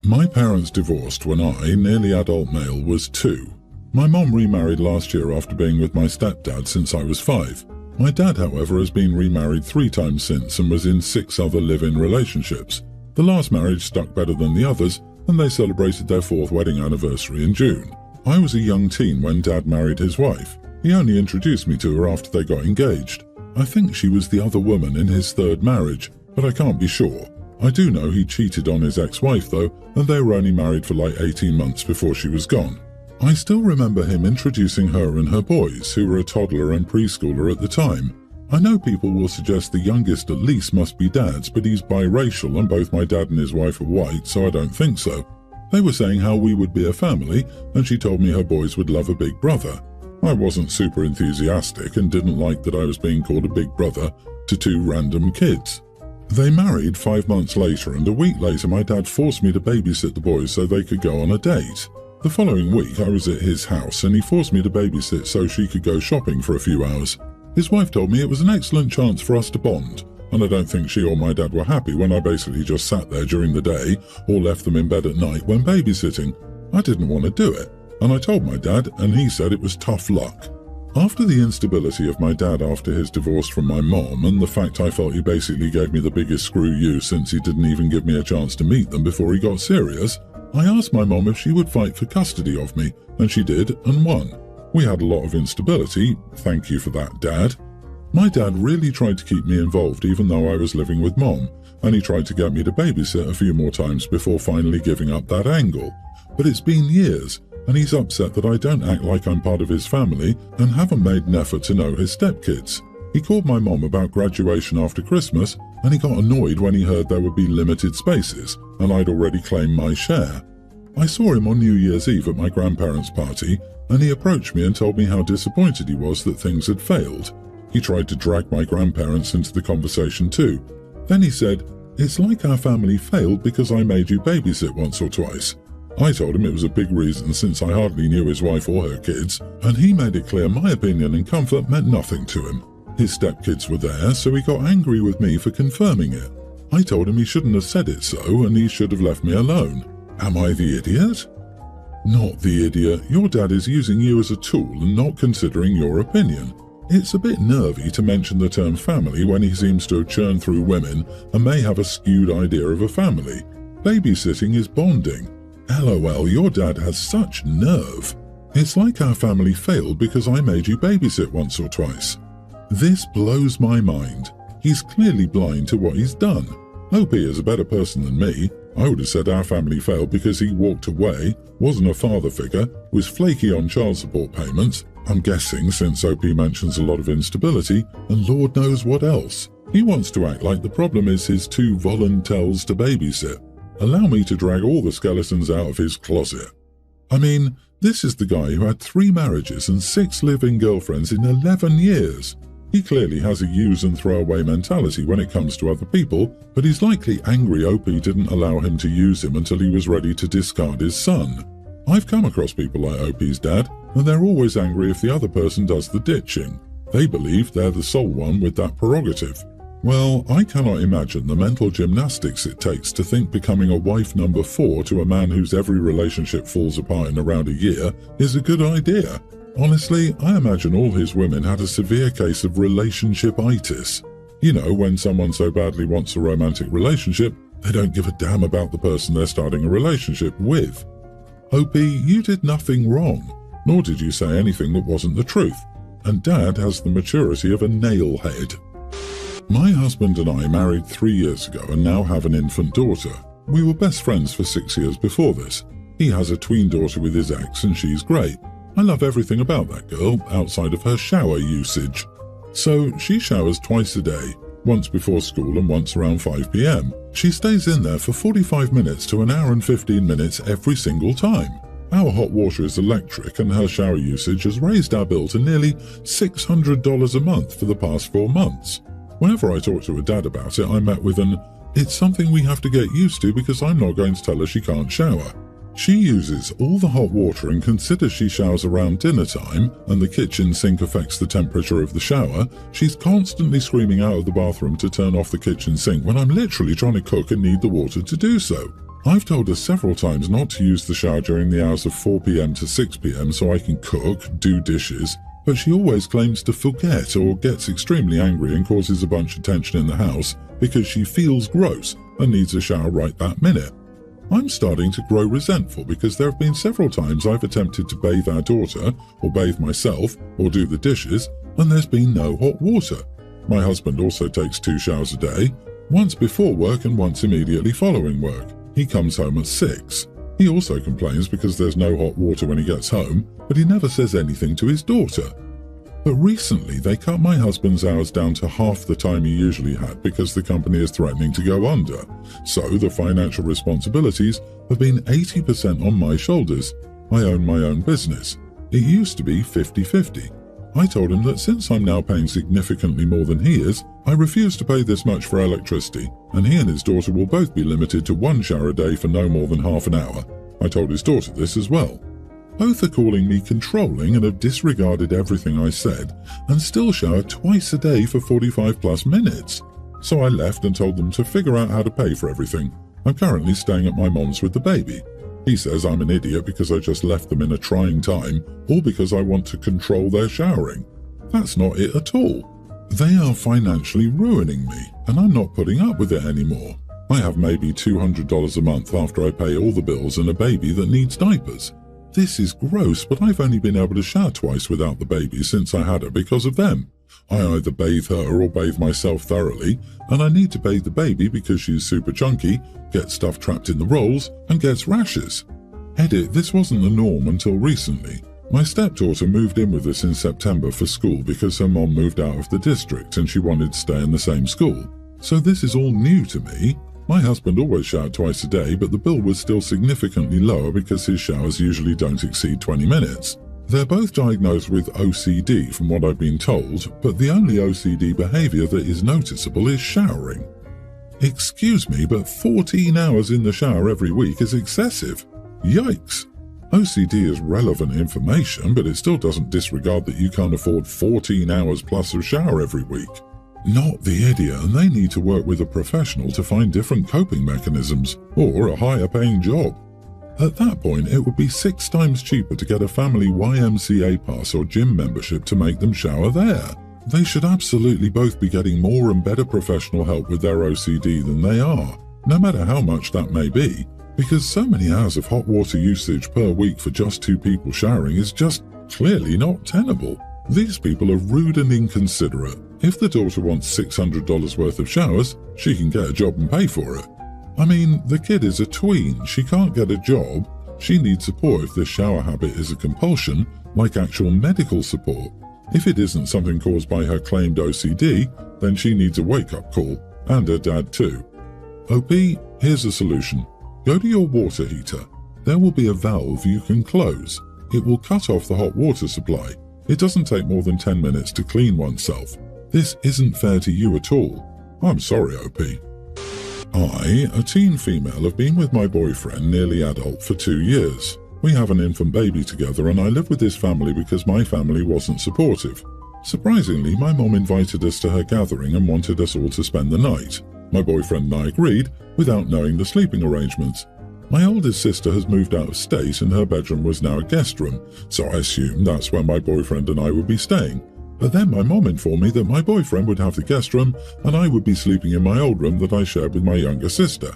My parents divorced when I, nearly adult male, was 2. My mom remarried last year after being with my stepdad since I was 5. My dad, however, has been remarried 3 times since and was in 6 other live-in relationships. The last marriage stuck better than the others, and they celebrated their 4th wedding anniversary in June. I was a young teen when Dad married his wife. He only introduced me to her after they got engaged. I think she was the other woman in his 3rd marriage, but I can't be sure. I do know he cheated on his ex-wife though, and they were only married for like 18 months before she was gone. I still remember him introducing her and her boys, who were a toddler and preschooler at the time. I know people will suggest the youngest at least must be Dad's, but he's biracial and both my dad and his wife are white, so I don't think so. They were saying how we would be a family, and she told me her boys would love a big brother. I wasn't super enthusiastic and didn't like that I was being called a big brother to 2 random kids. They married 5 months later, and a week later my dad forced me to babysit the boys so they could go on a date. The following week I was at his house and he forced me to babysit so she could go shopping for a few hours. His wife told me it was an excellent chance for us to bond, and I don't think she or my dad were happy when I basically just sat there during the day or left them in bed at night when babysitting. I didn't want to do it, and I told my dad, and he said it was tough luck. After the instability of my dad after his divorce from my mom and the fact I felt he basically gave me the biggest screw you since he didn't even give me a chance to meet them before he got serious, I asked my mom if she would fight for custody of me, and she did and won. We had a lot of instability, thank you for that, Dad. My dad really tried to keep me involved even though I was living with Mom, and he tried to get me to babysit a few more times before finally giving up that angle. But it's been years, and he's upset that I don't act like I'm part of his family and haven't made an effort to know his stepkids. He called my mom about graduation after Christmas, and he got annoyed when he heard there would be limited spaces, and I'd already claimed my share. I saw him on New Year's Eve at my grandparents' party, and he approached me and told me how disappointed he was that things had failed. He tried to drag my grandparents into the conversation too. Then he said, "It's like our family failed because I made you babysit once or twice." I told him it was a big reason since I hardly knew his wife or her kids, and he made it clear my opinion and comfort meant nothing to him. His stepkids were there, so he got angry with me for confirming it. I told him he shouldn't have said it so, and he should have left me alone. Am I the idiot? Not the idiot. Your dad is using you as a tool and not considering your opinion. It's a bit nervy to mention the term family when he seems to have churned through women and may have a skewed idea of a family. Babysitting is bonding. LOL, your dad has such nerve. It's like our family failed because I made you babysit once or twice. This blows my mind. He's clearly blind to what he's done. OP is a better person than me. I would have said our family failed because he walked away, wasn't a father figure, was flaky on child support payments, I'm guessing since OP mentions a lot of instability, and Lord knows what else. He wants to act like the problem is his 2 volunteers to babysit. Allow me to drag all the skeletons out of his closet. I mean, this is the guy who had 3 marriages and 6 live-in girlfriends in 11 years. He clearly has a use and throw away mentality when it comes to other people, but he's likely angry OP didn't allow him to use him until he was ready to discard his son. I've come across people like OP's dad, and they're always angry if the other person does the ditching. They believe they're the sole one with that prerogative. Well, I cannot imagine the mental gymnastics it takes to think becoming a wife number 4 to a man whose every relationship falls apart in around a year is a good idea. Honestly, I imagine all his women had a severe case of relationship-itis. You know, when someone so badly wants a romantic relationship, they don't give a damn about the person they're starting a relationship with. OP, you did nothing wrong, nor did you say anything that wasn't the truth, and Dad has the maturity of a nailhead. My husband and I married 3 years ago and now have an infant daughter. We were best friends for 6 years before this. He has a tween daughter with his ex and she's great. I love everything about that girl, outside of her shower usage. So she showers twice a day, once before school and once around 5 p.m. She stays in there for 45 minutes to an hour and 15 minutes every single time. Our hot water is electric and her shower usage has raised our bill to nearly $600 a month for the past 4 months. Whenever I talk to her dad about it, I'm met with an, "It's something we have to get used to because I'm not going to tell her she can't shower." She uses all the hot water and considers she showers around dinner time and the kitchen sink affects the temperature of the shower. She's constantly screaming out of the bathroom to turn off the kitchen sink when I'm literally trying to cook and need the water to do so. I've told her several times not to use the shower during the hours of 4 p.m. to 6 p.m. so I can cook, do dishes, but she always claims to forget or gets extremely angry and causes a bunch of tension in the house because she feels gross and needs a shower right that minute. I'm starting to grow resentful because there have been several times I've attempted to bathe our daughter, or bathe myself, or do the dishes, and there's been no hot water. My husband also takes 2 showers a day, once before work and once immediately following work. He comes home at 6. He also complains because there's no hot water when he gets home, but he never says anything to his daughter. But recently they cut my husband's hours down to half the time he usually had because the company is threatening to go under. So the financial responsibilities have been 80% on my shoulders. I own my own business. It used to be 50-50. I told him that since I'm now paying significantly more than he is, I refuse to pay this much for electricity, and he and his daughter will both be limited to 1 shower a day for no more than half an hour. I told his daughter this as well. Both are calling me controlling and have disregarded everything I said and still shower twice a day for 45+ minutes. So I left and told them to figure out how to pay for everything. I'm currently staying at my mom's with the baby. He says I'm an idiot because I just left them in a trying time, or because I want to control their showering. That's not it at all. They are financially ruining me, and I'm not putting up with it anymore. I have maybe $200 a month after I pay all the bills and a baby that needs diapers. This is gross, but I've only been able to shower twice without the baby since I had her because of them. I either bathe her or bathe myself thoroughly, and I need to bathe the baby because she's super chunky, gets stuff trapped in the rolls, and gets rashes. Edit, this wasn't the norm until recently. My stepdaughter moved in with us in September for school because her mom moved out of the district and she wanted to stay in the same school. So this is all new to me. My husband always showered twice a day, but the bill was still significantly lower because his showers usually don't exceed 20 minutes. They're both diagnosed with OCD from what I've been told, but the only OCD behavior that is noticeable is showering. Excuse me, but 14 hours in the shower every week is excessive. Yikes! OCD is relevant information, but it still doesn't disregard that you can't afford 14 hours plus of shower every week. Not the idiot, and they need to work with a professional to find different coping mechanisms, or a higher paying job. At that point, it would be 6 times cheaper to get a family YMCA pass or gym membership to make them shower there. They should absolutely both be getting more and better professional help with their OCD than they are, no matter how much that may be, because so many hours of hot water usage per week for just 2 people showering is just clearly not tenable. These people are rude and inconsiderate. If the daughter wants $600 worth of showers, she can get a job and pay for it. I mean, the kid is a tween, she can't get a job, she needs support if this shower habit is a compulsion, like actual medical support. If it isn't something caused by her claimed OCD, then she needs a wake-up call, and her dad too. OP, here's a solution. Go to your water heater. There will be a valve you can close. It will cut off the hot water supply. It doesn't take more than 10 minutes to clean oneself. This isn't fair to you at all. I'm sorry, OP. I, a teen female, have been with my boyfriend, nearly adult, for 2 years. We have an infant baby together and I live with his family because my family wasn't supportive. Surprisingly, my mom invited us to her gathering and wanted us all to spend the night. My boyfriend and I agreed, without knowing the sleeping arrangements. My oldest sister has moved out of state and her bedroom was now a guest room, so I assumed that's where my boyfriend and I would be staying. But then my mom informed me that my boyfriend would have the guest room and I would be sleeping in my old room that I shared with my younger sister.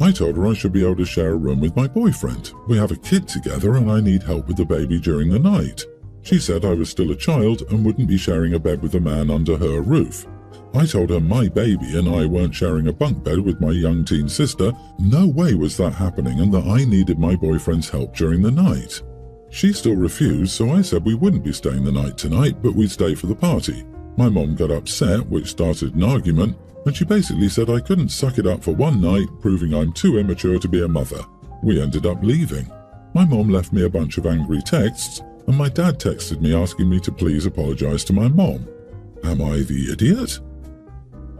I told her I should be able to share a room with my boyfriend. We have a kid together and I need help with the baby during the night. She said I was still a child and wouldn't be sharing a bed with a man under her roof. I told her my baby and I weren't sharing a bunk bed with my young teen sister. No way was that happening and that I needed my boyfriend's help during the night. She still refused, so I said we wouldn't be staying the night tonight, but we'd stay for the party. My mom got upset, which started an argument, and she basically said I couldn't suck it up for one night, proving I'm too immature to be a mother. We ended up leaving. My mom left me a bunch of angry texts, and my dad texted me asking me to please apologize to my mom. Am I the idiot?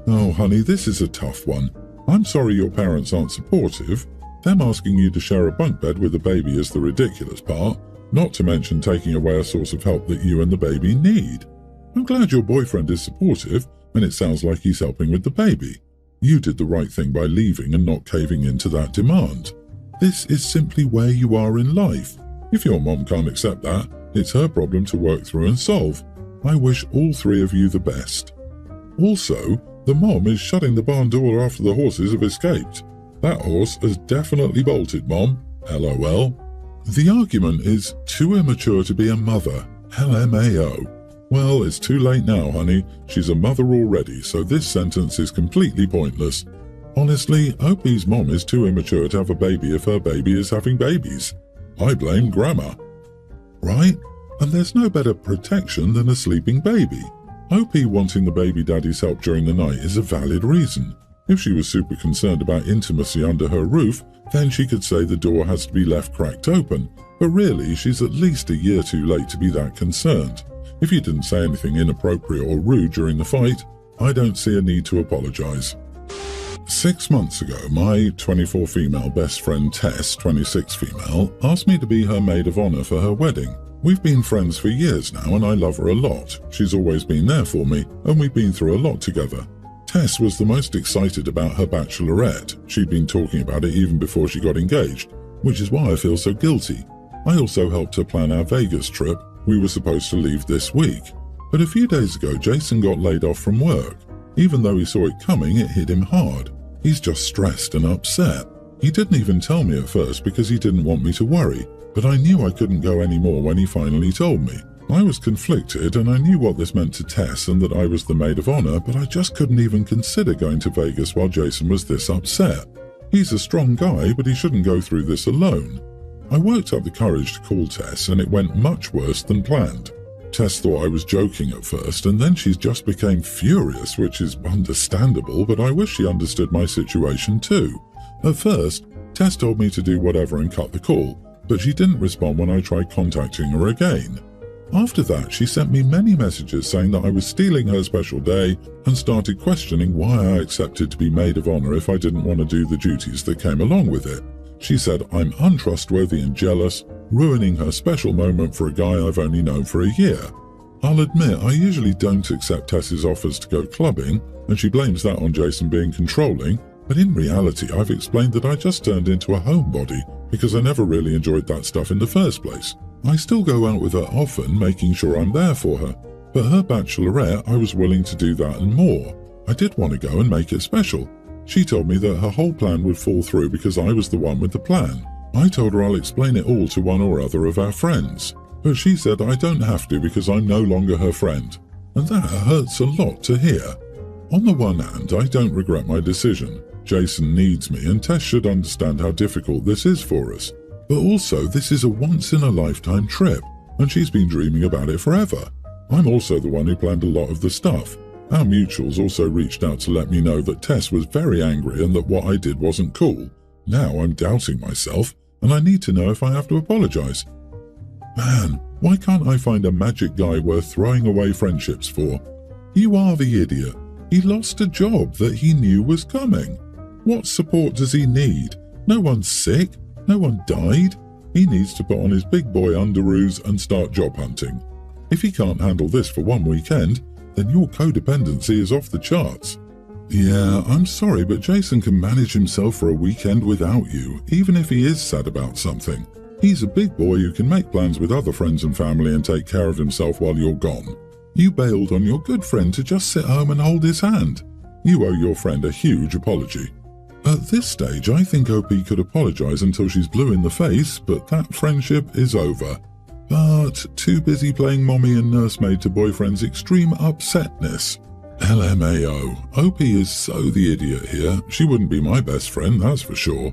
Oh, honey, this is a tough one. I'm sorry your parents aren't supportive. Them asking you to share a bunk bed with a baby is the ridiculous part, not to mention taking away a source of help that you and the baby need. I'm glad your boyfriend is supportive, and it sounds like he's helping with the baby. You did the right thing by leaving and not caving into that demand. This is simply where you are in life. If your mom can't accept that, it's her problem to work through and solve. I wish all three of you the best. Also, the mom is shutting the barn door after the horses have escaped. That horse has definitely bolted, Mom. LOL. The argument is too immature to be a mother. LMAO. Well, it's too late now, honey. She's a mother already, so this sentence is completely pointless. Honestly, OP's mom is too immature to have a baby if her baby is having babies. I blame grammar. Right? And there's no better protection than a sleeping baby. OP wanting the baby daddy's help during the night is a valid reason. If she was super concerned about intimacy under her roof, then she could say the door has to be left cracked open, but really she's at least a year too late to be that concerned. If you didn't say anything inappropriate or rude during the fight, I don't see a need to apologize. 6 months ago, my 24 female best friend Tess, 26 female, asked me to be her maid of honor for her wedding. We've been friends for years now and I love her a lot. She's always been there for me and we've been through a lot together. Tess was the most excited about her bachelorette. She'd been talking about it even before she got engaged, which is why I feel so guilty. I also helped her plan our Vegas trip. We were supposed to leave this week. But a few days ago, Jason got laid off from work. Even though he saw it coming, it hit him hard. He's just stressed and upset. He didn't even tell me at first because he didn't want me to worry, but I knew I couldn't go anymore when he finally told me. I was conflicted and I knew what this meant to Tess and that I was the maid of honor, but I just couldn't even consider going to Vegas while Jason was this upset. He's a strong guy, but he shouldn't go through this alone. I worked up the courage to call Tess and it went much worse than planned. Tess thought I was joking at first and then she just became furious, which is understandable, but I wish she understood my situation too. At first, Tess told me to do whatever and cut the call, but she didn't respond when I tried contacting her again. After that, she sent me many messages saying that I was stealing her special day and started questioning why I accepted to be maid of honor if I didn't want to do the duties that came along with it. She said I'm untrustworthy and jealous, ruining her special moment for a guy I've only known for a year. I'll admit I usually don't accept Tess's offers to go clubbing, and she blames that on Jason being controlling, but in reality I've explained that I just turned into a homebody because I never really enjoyed that stuff in the first place. I still go out with her often, making sure I'm there for her, but her bachelorette I was willing to do that and more. I did want to go and make it special. She told me that her whole plan would fall through because I was the one with the plan. I told her I'll explain it all to one or other of our friends, but she said I don't have to because I'm no longer her friend, and that hurts a lot to hear. On the one hand, I don't regret my decision. Jason needs me and Tess should understand how difficult this is for us. But also, this is a once-in-a-lifetime trip, and she's been dreaming about it forever. I'm also the one who planned a lot of the stuff. Our mutuals also reached out to let me know that Tess was very angry and that what I did wasn't cool. Now I'm doubting myself, and I need to know if I have to apologize. Man, why can't I find a magic guy worth throwing away friendships for? You are the idiot. He lost a job that he knew was coming. What support does he need? No one's sick. No one died. He needs to put on his big boy underoos and start job hunting. If he can't handle this for one weekend, then your codependency is off the charts. Yeah, I'm sorry, but Jason can manage himself for a weekend without you, even if he is sad about something. He's a big boy who can make plans with other friends and family and take care of himself while you're gone. You bailed on your good friend to just sit home and hold his hand. You owe your friend a huge apology. At this stage, I think OP could apologize until she's blue in the face, but that friendship is over. But too busy playing mommy and nursemaid to boyfriend's extreme upsetness. LMAO. OP is so the idiot here. She wouldn't be my best friend, that's for sure.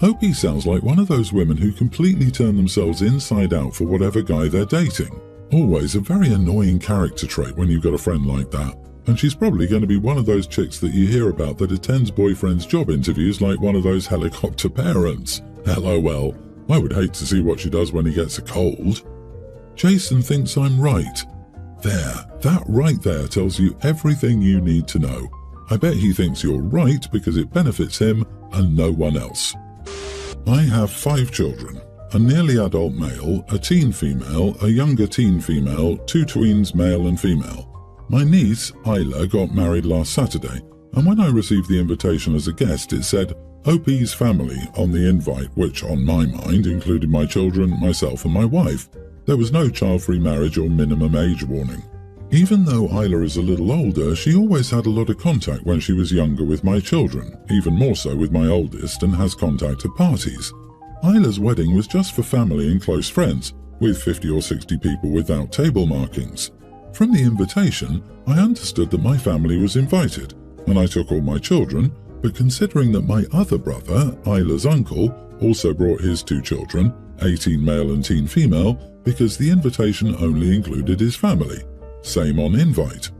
OP sounds like one of those women who completely turn themselves inside out for whatever guy they're dating. Always a very annoying character trait when you've got a friend like that. And she's probably going to be one of those chicks that you hear about that attends boyfriend's job interviews like one of those helicopter parents. LOL. I would hate to see what she does when he gets a cold. Jason thinks I'm right. There, that right there tells you everything you need to know. I bet he thinks you're right because it benefits him and no one else. I have 5 children. A nearly adult male, a teen female, a younger teen female, 2 tweens male and female. My niece, Isla, got married last Saturday, and when I received the invitation as a guest, it said, OP's family on the invite, which on my mind included my children, myself and my wife. There was no child-free marriage or minimum age warning. Even though Isla is a little older, she always had a lot of contact when she was younger with my children, even more so with my oldest, and has contact at parties. Isla's wedding was just for family and close friends, with 50 or 60 people without table markings. From the invitation, I understood that my family was invited, and I took all my children, but considering that my other brother, Isla's uncle, also brought his 2 children, 18 male and teen female, because the invitation only included his family. Same on invite.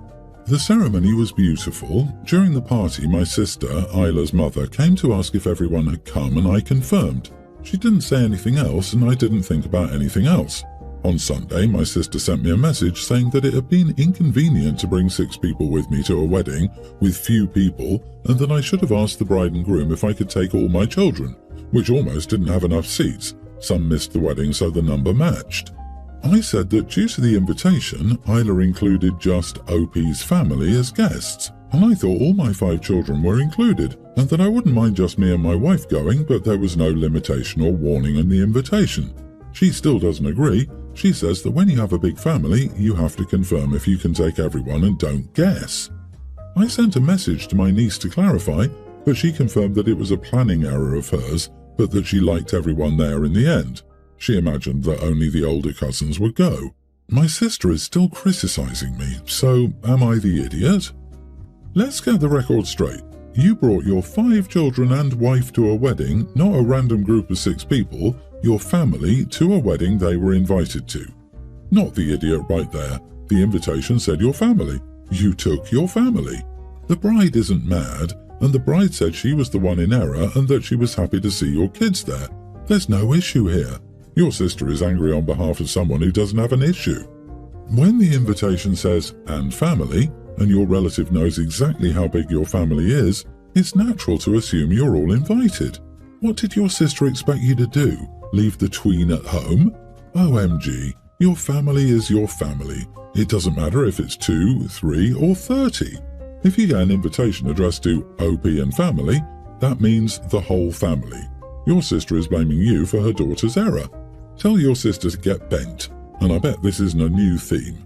The ceremony was beautiful. During the party, my sister, Isla's mother, came to ask if everyone had come, and I confirmed. She didn't say anything else, and I didn't think about anything else. On Sunday, my sister sent me a message saying that it had been inconvenient to bring 6 people with me to a wedding with few people, and that I should have asked the bride and groom if I could take all my children, which almost didn't have enough seats. Some missed the wedding, so the number matched. I said that due to the invitation, Isla included just OP's family as guests, and I thought all my 5 children were included, and that I wouldn't mind just me and my wife going, but there was no limitation or warning in the invitation. She still doesn't agree. She says that when you have a big family, you have to confirm if you can take everyone and don't guess. I sent a message to my niece to clarify, but she confirmed that it was a planning error of hers, but that she liked everyone there in the end. She imagined that only the older cousins would go. My sister is still criticizing me, so am I the idiot? Let's get the record straight. You brought your 5 children and wife to a wedding, not a random group of 6 people, your family, to a wedding they were invited to. Not the idiot right there. The invitation said your family. You took your family. The bride isn't mad, and the bride said she was the one in error and that she was happy to see your kids there. There's no issue here. Your sister is angry on behalf of someone who doesn't have an issue. When the invitation says, and family, and your relative knows exactly how big your family is, it's natural to assume you're all invited. What did your sister expect you to do? Leave the tween at home? OMG, your family is your family. It doesn't matter if it's 2, 3, or 30. If you get an invitation addressed to OP and family, that means the whole family. Your sister is blaming you for her daughter's error. Tell your sister to get bent, and I bet this isn't a new theme.